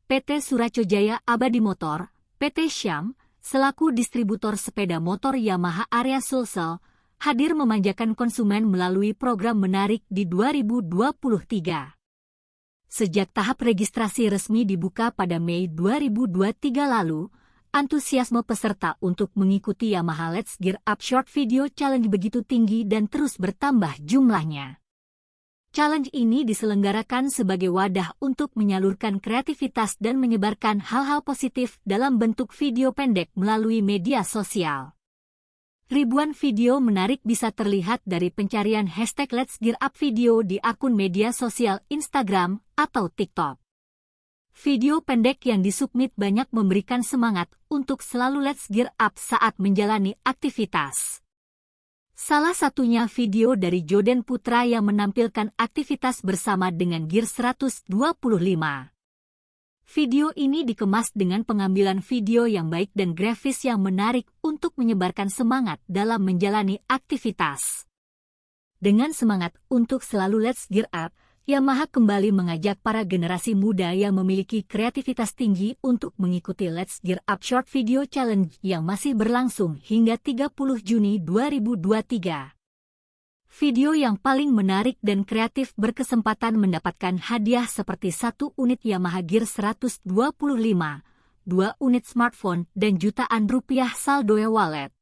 PT Suraco Jaya Abadi Motor, PT Syam, selaku distributor sepeda motor Yamaha Area Sulsel, hadir memanjakan konsumen melalui program menarik di 2023. Sejak tahap registrasi resmi dibuka pada Mei 2023 lalu, antusiasme peserta untuk mengikuti Yamaha Let's Gear Up Short Video Challenge begitu tinggi dan terus bertambah jumlahnya. Challenge ini diselenggarakan sebagai wadah untuk menyalurkan kreativitas dan menyebarkan hal-hal positif dalam bentuk video pendek melalui media sosial. Ribuan video menarik bisa terlihat dari pencarian hashtag Let's Gear Up Video di akun media sosial Instagram atau TikTok. Video pendek yang disubmit banyak memberikan semangat untuk selalu Let's Gear Up saat menjalani aktivitas. Salah satunya video dari Joden Putra yang menampilkan aktivitas bersama dengan Gear 125. Video ini dikemas dengan pengambilan video yang baik dan grafis yang menarik untuk menyebarkan semangat dalam menjalani aktivitas. Dengan semangat untuk selalu Let's Gear Up, Yamaha kembali mengajak para generasi muda yang memiliki kreativitas tinggi untuk mengikuti Let's Gear Up Short Video Challenge yang masih berlangsung hingga 30 Juni 2023. Video yang paling menarik dan kreatif berkesempatan mendapatkan hadiah seperti 1 unit Yamaha Gear 125, 2 unit smartphone, dan jutaan rupiah saldo e-wallet.